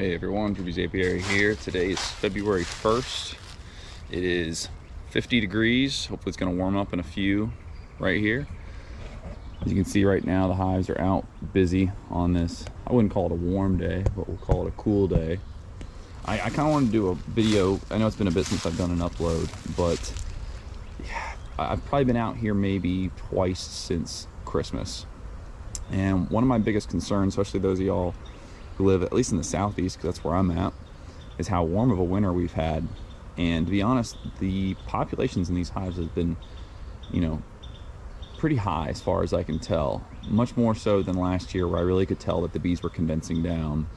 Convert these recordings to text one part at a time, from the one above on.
Hey everyone, Drew's Apiary here. Today is February 1st. It is 50 degrees. Hopefully it's going to warm up in a few right here. As you can see right now, the hives are out busy on this. I wouldn't call it a warm day, but we'll call it a cool day. I kind of want to do a video. I know it's been a bit since I've done an upload, but yeah, I've probably been out here maybe twice since Christmas. And one of my biggest concerns, especially those of y'all who live at least in the southeast, because that's where I'm at, is how warm of a winter we've had. And to be honest, the populations in these hives has been, pretty high as far as I can tell. Much more so than last year, where I really could tell that the bees were condensing down.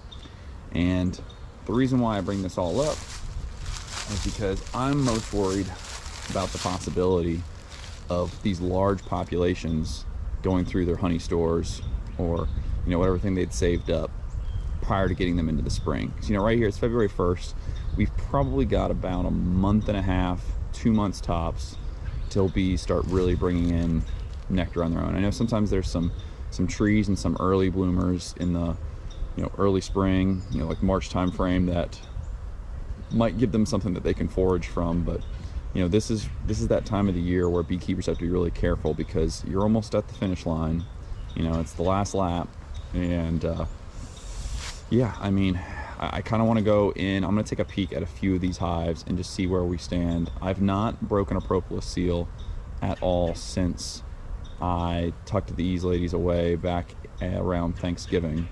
And the reason why I bring this all up is because I'm most worried about the possibility of these large populations going through their honey stores or whatever thing they'd saved up prior to getting them into the spring. Because right here it's February 1st. We've probably got about a month and a half, 2 months tops, till bees start really bringing in nectar on their own. I know sometimes there's some trees and some early bloomers in the early spring, like March time frame, that might give them something that they can forage from. But this is that time of the year where beekeepers have to be really careful, because you're almost at the finish line. It's the last lap. And yeah, I kind of want to go in. I'm going to take a peek at a few of these hives and just see where we stand. I've not broken a propolis seal at all since I tucked these ladies away back around Thanksgiving.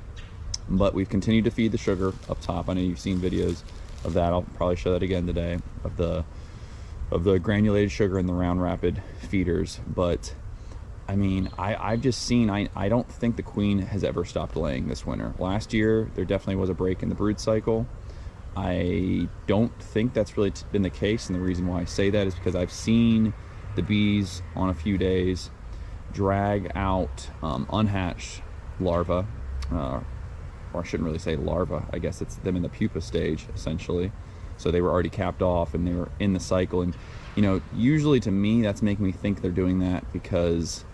But we've continued to feed the sugar up top. I know you've seen videos of that. I'll probably show that again today, of the granulated sugar and the round rapid feeders. But I've just seen, I don't think the queen has ever stopped laying this winter. Last year there definitely was a break in the brood cycle. I don't think that's really been the case, and the reason why I say that is because I've seen the bees on a few days drag out unhatched larvae, or I shouldn't really say larva, I guess it's them in the pupa stage essentially. So they were already capped off and they were in the cycle. And usually to me that's making me think they're doing that because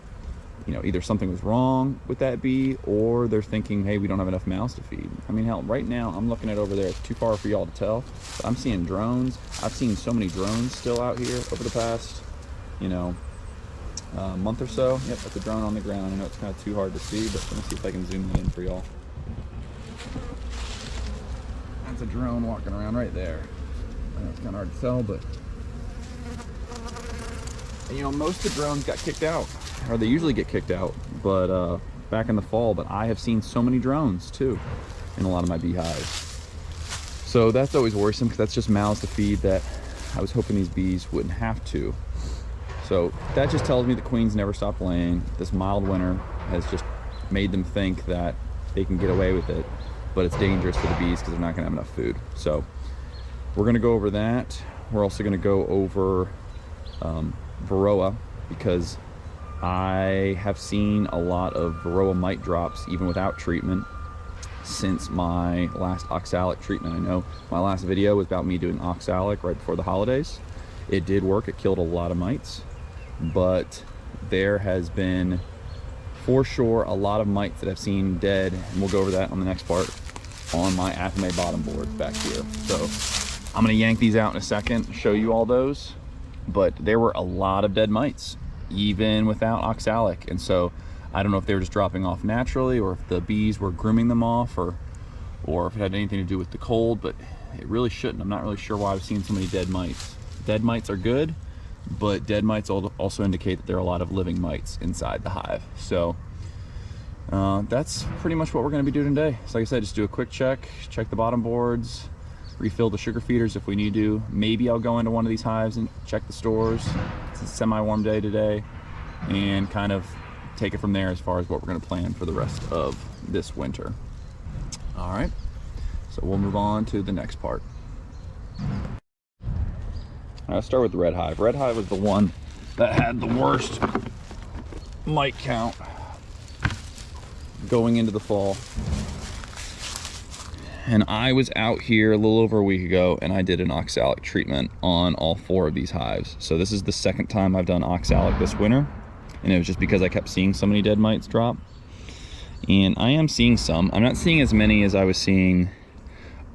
either something was wrong with that bee, or they're thinking, hey, we don't have enough mouths to feed. Hell, right now I'm looking at over there, it's too far for y'all to tell, but I'm seeing drones. I've seen so many drones still out here over the past month or so. Yep, that's a drone on the ground. I know it's kind of too hard to see, but let me see if I can zoom that in for y'all. That's a drone walking around right there. I know it's kind of hard to tell, but most of the drones got kicked out, or they usually get kicked out, but back in the fall. But I have seen so many drones too in a lot of my beehives, so that's always worrisome, because that's just mouths to feed that I was hoping these bees wouldn't have to. So that just tells me the queens never stopped laying. This mild winter has just made them think that they can get away with it, but it's dangerous for the bees because they're not going to have enough food. So we're going to go over that. We're also going to go over Varroa, because I have seen a lot of Varroa mite drops even without treatment since my last oxalic treatment. I know my last video was about me doing oxalic right before the holidays. It did work. It killed a lot of mites, but there has been for sure a lot of mites that I've seen dead, and we'll go over that on the next part on my Athame bottom board back here. So I'm going to yank these out in a second, show you all those. But there were a lot of dead mites even without oxalic, and so I don't know if they were just dropping off naturally, or if the bees were grooming them off, or if it had anything to do with the cold, but it really shouldn't. I'm not really sure why I've seen so many dead mites. Dead mites are good, but dead mites also indicate that there are a lot of living mites inside the hive. So that's pretty much what we're going to be doing today. So like I said, just do a quick check the bottom boards, refill the sugar feeders if we need to. Maybe I'll go into one of these hives and check the stores. It's a semi-warm day today, and kind of take it from there as far as what we're going to plan for the rest of this winter. All right, so we'll move on to the next part. I'll start with the red hive. Red hive was the one that had the worst mite count going into the fall. And I was out here a little over a week ago, and I did an oxalic treatment on all 4 of these hives. So this is the second time I've done oxalic this winter, and it was just because I kept seeing so many dead mites drop. And I am seeing some. I'm not seeing as many as I was seeing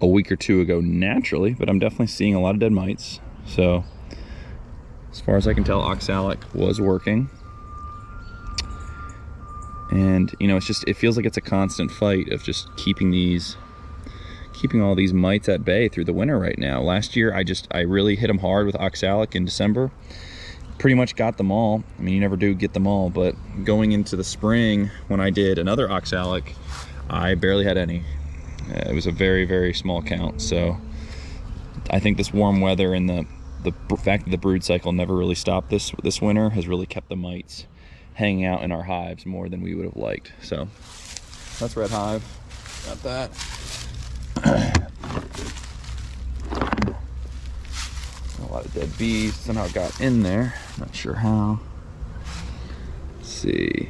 a week or two ago naturally, but I'm definitely seeing a lot of dead mites. So as far as I can tell, oxalic was working. And you know, it feels like it's a constant fight of just keeping all these mites at bay through the winter right now. Last year I really hit them hard with oxalic in December. Pretty much got them all. I mean, you never do get them all, but going into the spring when I did another oxalic, I barely had any. It was a very, very small count. So I think this warm weather and the fact that the brood cycle never really stopped this winter has really kept the mites hanging out in our hives more than we would have liked. So that's red hive. Got that. A lot of dead bees somehow got in there. Not sure how. Let's see.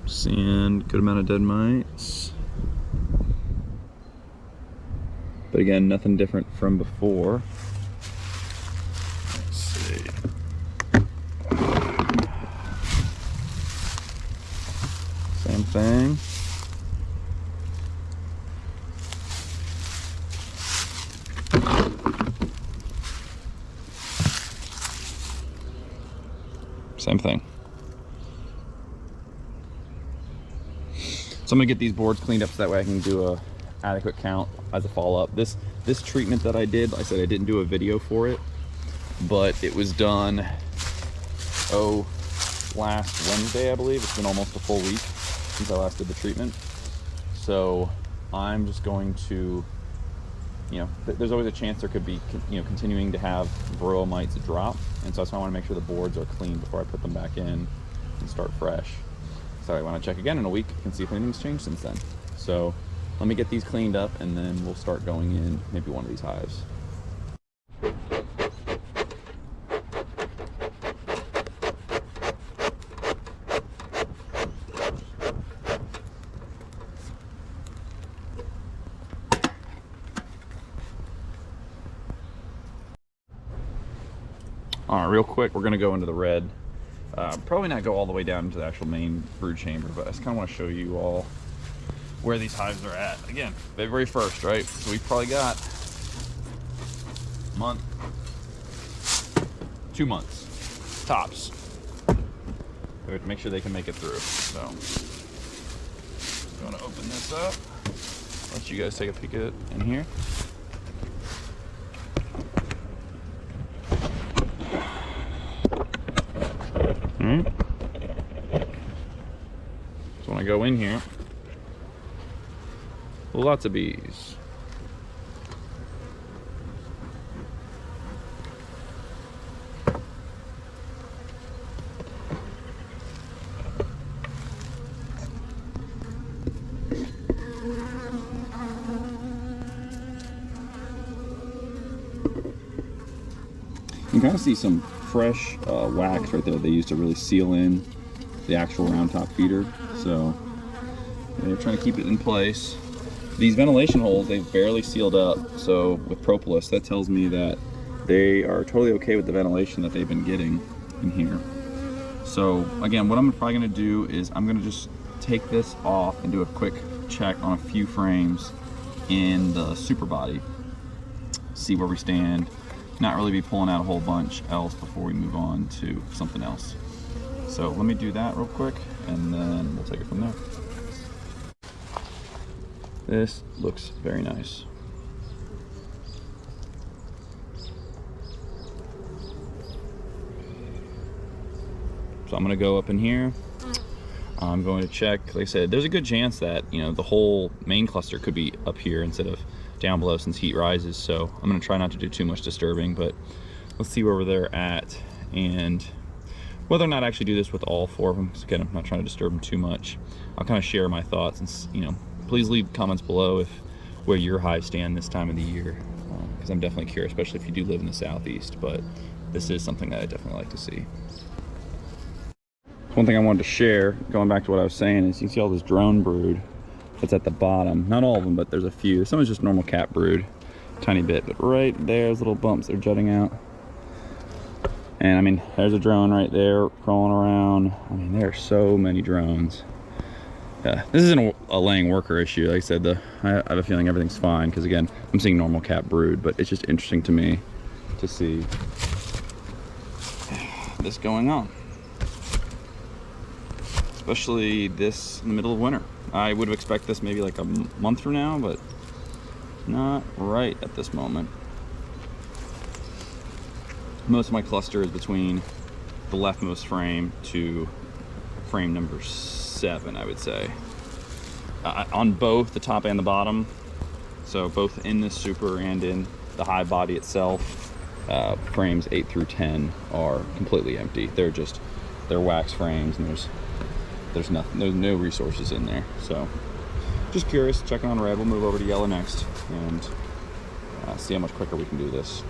Seeing good amount of dead mites. But again, nothing different from before. Let's see. Same thing. Same thing. So I'm gonna get these boards cleaned up so that way I can do a adequate count as a follow-up. This treatment that I did, like I said, I didn't do a video for it, but it was done last Wednesday, I believe. It's been almost a full week since I last did the treatment. So I'm just going to, you know, there's always a chance there could be, you know, continuing to have Varroa mites drop, and so that's why I want to make sure the boards are clean before I put them back in and start fresh. So I want to check again in a week and see if anything's changed since then. So let me get these cleaned up and then we'll start going in maybe one of these hives. All right, real quick, we're gonna go into the red. Probably not go all the way down into the actual main brood chamber, but I just kind of want to show you all where these hives are at. Again, February 1st, right? So we've probably got a month, 2 months, tops. We have to make sure they can make it through. So I'm going to open this up, let you guys take a peek at it in here. So when I go in here, lots of bees. You can kind of see some fresh wax right there they used to really seal in the actual round top feeder. So they're trying to keep it in place. These ventilation holes, they've barely sealed up. So with propolis, that tells me that they are totally okay with the ventilation that they've been getting in here. So again, what I'm probably gonna do is I'm gonna just take this off and do a quick check on a few frames in the super body, see where we stand, not really be pulling out a whole bunch else before we move on to something else. So let me do that real quick and then we'll take it from there. This looks very nice. So I'm gonna go up in here. I'm going to check, like I said, there's a good chance that, you know, the whole main cluster could be up here instead of down below since heat rises. So I'm gonna try not to do too much disturbing, but let's see where they're at and whether or not I actually do this with all 4 of them. Because again, I'm not trying to disturb them too much. I'll kind of share my thoughts and, you know, please leave comments below if where your hives stand this time of the year, because I'm definitely curious, especially if you do live in the southeast, but this is something that I definitely like to see. One thing I wanted to share, going back to what I was saying, is you can see all this drone brood that's at the bottom. Not all of them, but there's a few. Some is just normal cat brood, tiny bit, but right there's little bumps that are jutting out. And I mean, there's a drone right there crawling around. I mean, there are so many drones. This isn't a laying worker issue. Like I said, I have a feeling everything's fine because, again, I'm seeing normal cap brood, but it's just interesting to me to see this going on, especially this in the middle of winter. I would expect this maybe like a month from now, but not right at this moment. Most of my cluster is between the leftmost frame to frame number 7, I would say, on both the top and the bottom. So both in this super and in the hive body itself, frames 8 through 10 are completely empty. They're wax frames, and there's no resources in there. So just curious, checking on red. We'll move over to yellow next and see how much quicker we can do this.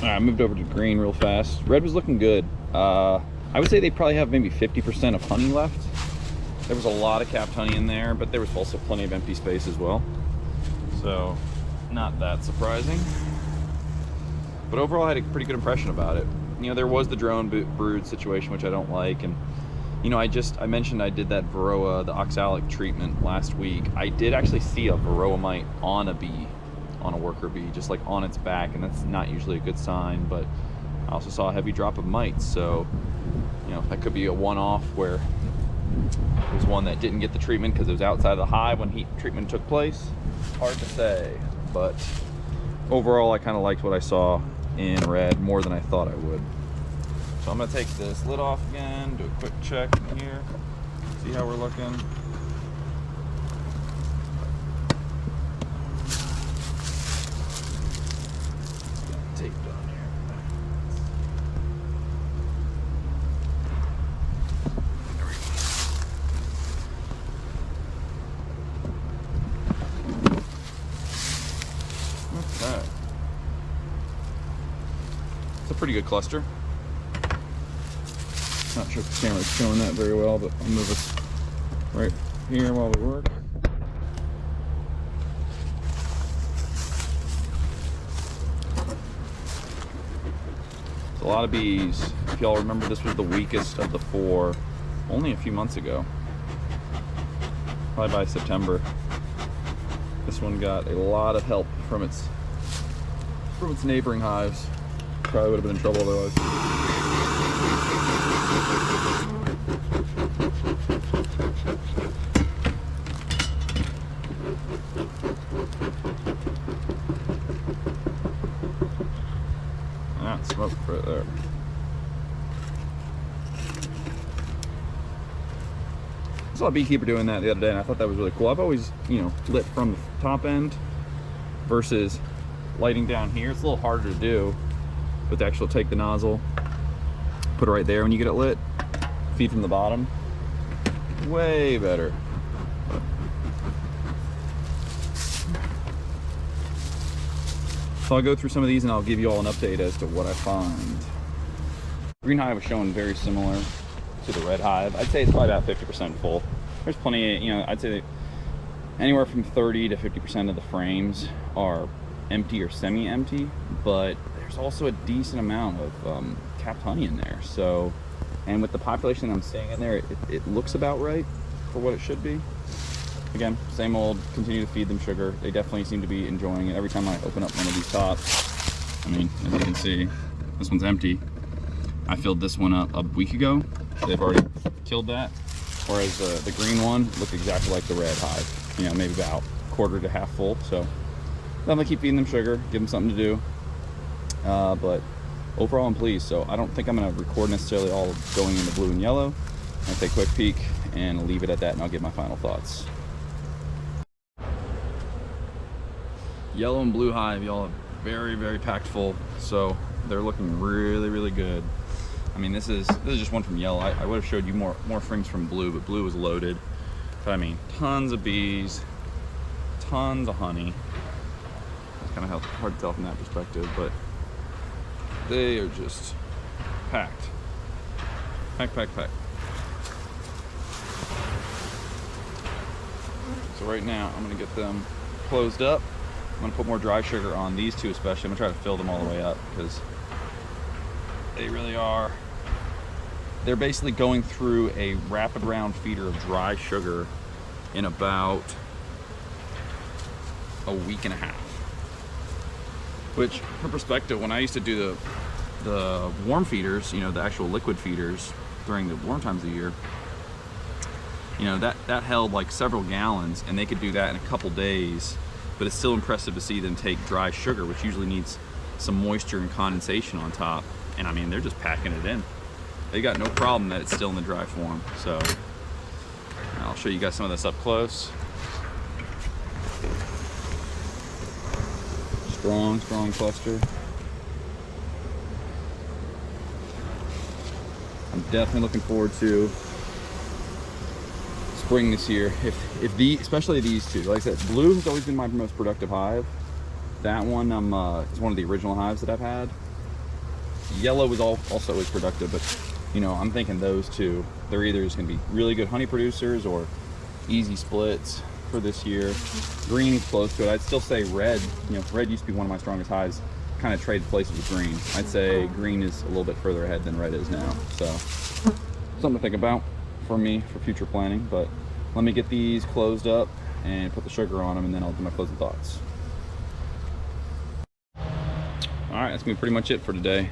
I moved over to green real fast. Red was looking good. I would say they probably have maybe 50% of honey left. There was a lot of capped honey in there, but there was also plenty of empty space as well. So not that surprising. But overall, I had a pretty good impression about it. You know, there was the drone brood situation, which I don't like. And, you know, I mentioned I did that Varroa, the oxalic treatment last week. I did actually see a Varroa mite on a bee, on a worker bee, just like on its back, and that's not usually a good sign. But I also saw a heavy drop of mites, so you know, that could be a one-off where there's one that didn't get the treatment because it was outside of the hive when heat treatment took place. Hard to say, but overall I kind of liked what I saw in red more than I thought I would. So I'm gonna take this lid off again, do a quick check in here, see how we're looking. Taped on here. There we go. Okay. It's a pretty good cluster. Not sure if the camera's showing that very well, but I'll move this right here while we work. A lot of bees. If y'all remember, this was the weakest of the 4 only a few months ago. Probably by September. This one got a lot of help from its neighboring hives. Probably would have been in trouble otherwise. Ah, smoke right there. I saw a beekeeper doing that the other day, and I thought that was really cool. I've always, you know, lit from the top end versus lighting down here. It's a little harder to do, but to actually take the nozzle, put it right there when you get it lit, feed from the bottom, way better. So I'll go through some of these and I'll give you all an update as to what I find. Green hive was showing very similar to the red hive. I'd say it's probably about 50% full. There's plenty of, you know, I'd say anywhere from 30 to 50% of the frames are empty or semi-empty, but there's also a decent amount of capped honey in there. So, and with the population I'm seeing in there, it looks about right for what it should be. Again, same old, continue to feed them sugar. They definitely seem to be enjoying it. Every time I open up one of these tops, I mean, as you can see, this one's empty. I filled this one up a week ago. They've already killed that. Whereas the green one looked exactly like the red hive. You know, maybe about quarter to half full. So I'm gonna keep feeding them sugar, give them something to do. But overall I'm pleased. So I don't think I'm gonna record necessarily all of going into blue and yellow. I'll take a quick peek and leave it at that, and I'll give my final thoughts. Yellow and blue hive, y'all are very, very packed full. So they're looking really, really good. I mean, this is just one from yellow. I would have showed you more frames from blue, but blue was loaded. But I mean, tons of bees, tons of honey. It's kind of hard to tell from that perspective, but they are just packed. Packed, packed, packed. So right now, I'm gonna get them closed up. I'm gonna put more dry sugar on these two especially. I'm gonna try to fill them all the way up because they really are they're basically going through a rapid round feeder of dry sugar in about a week and a half. Which, for perspective, when I used to do the warm feeders, you know, the actual liquid feeders during the warm times of the year, you know, that held like several gallons, and they could do that in a couple days. But it's still impressive to see them take dry sugar, which usually needs some moisture and condensation on top. And I mean, they're just packing it in. They got no problem that it's still in the dry form. So I'll show you guys some of this up close. Strong cluster. I'm definitely looking forward to spring this year. Especially these two. Like I said, blue has always been my most productive hive. That one is one of the original hives that I've had. Yellow was also always productive, but you know, I'm thinking those two, they're either just gonna be really good honey producers or easy splits for this year. Green is close to it. I'd still say red. You know, red used to be one of my strongest hives. Kind of traded places with green. I'd say green is a little bit further ahead than red is now. So something to think about for me for future planning. But let me get these closed up and put the sugar on them, and then I'll do my closing thoughts. All right, that's gonna be pretty much it for today.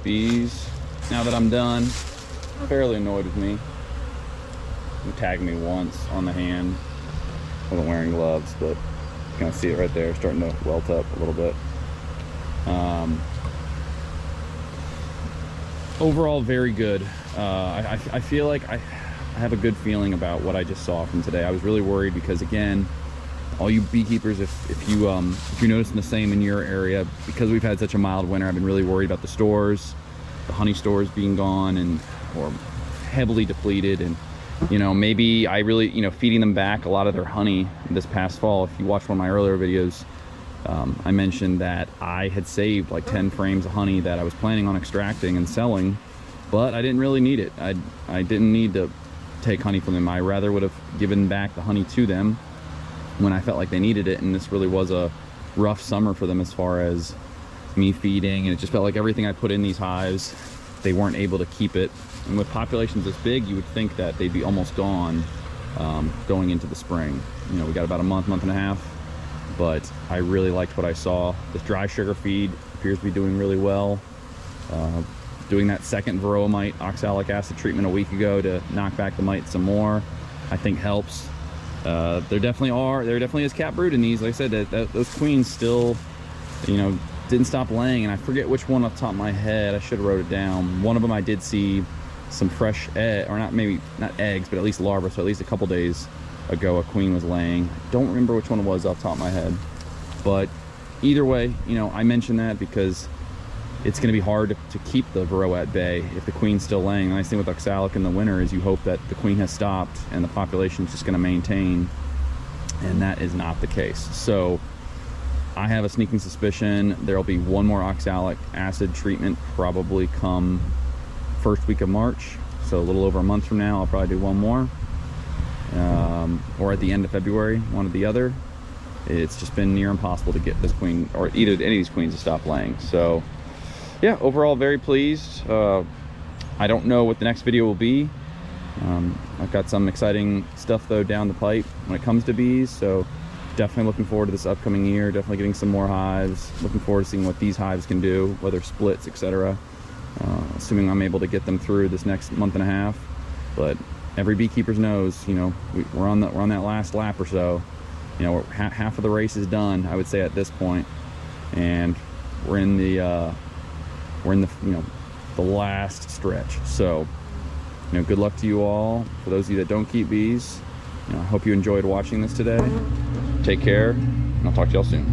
Bees, now that I'm done, fairly annoyed with me. He tagged me once on the hand. I wasn't wearing gloves, but you can see it right there, starting to welt up a little bit. Overall, very good. I feel like I have a good feeling about what I just saw from today. I was really worried because, again, all you beekeepers, if you're noticing the same in your area, because we've had such a mild winter, I've been really worried about the stores, the honey stores being gone or heavily depleted, and you know, maybe I really, you know, feeding them back a lot of their honey this past fall. If you watch one of my earlier videos, I mentioned that I had saved like 10 frames of honey that I was planning on extracting and selling, but I didn't really need it. I didn't need to take honey from them. I rather would have given back the honey to them when I felt like they needed it, and this really was a rough summer for them as far as me feeding, and it just felt like everything I put in these hives, they weren't able to keep it. And with populations this big, you would think that they'd be almost gone going into the spring. You know, we got about a month and a half, but I really liked what I saw. This dry sugar feed appears to be doing really well. Doing that second Varroa mite oxalic acid treatment a week ago to knock back the mite some more, I think helps. There definitely is cat brood in these. Like I said, those queens still, you know, didn't stop laying, and I forget which one off the top of my head. I should have wrote it down. One of them I did see some fresh egg, or not eggs, but at least larvae. So at least a couple days ago, a queen was laying. Don't remember which one it was off the top of my head, but either way, you know, I mentioned that because it's going to be hard to keep the Varroa at bay if the queen's still laying. The nice thing with oxalic in the winter is you hope that the queen has stopped and the population is just going to maintain, and that is not the case. So I have a sneaking suspicion there'll be one more oxalic acid treatment probably come first week of March, so a little over a month from now. I'll probably do one more, or at the end of February, one or the other. It's just been near impossible to get this queen or any of these queens to stop laying. So yeah, overall very pleased. I don't know what the next video will be. I've got some exciting stuff though down the pipe when it comes to bees, so definitely looking forward to this upcoming year. Definitely getting some more hives. Looking forward to seeing what these hives can do, whether splits, etc. Assuming I'm able to get them through this next month and a half. But every beekeeper knows, you know, we're on that last lap or so. You know, half of the race is done, I would say, at this point, and we're in the you know, the last stretch. So, you know, good luck to you all. For those of you that don't keep bees, you know, I hope you enjoyed watching this today. Take care, and I'll talk to y'all soon.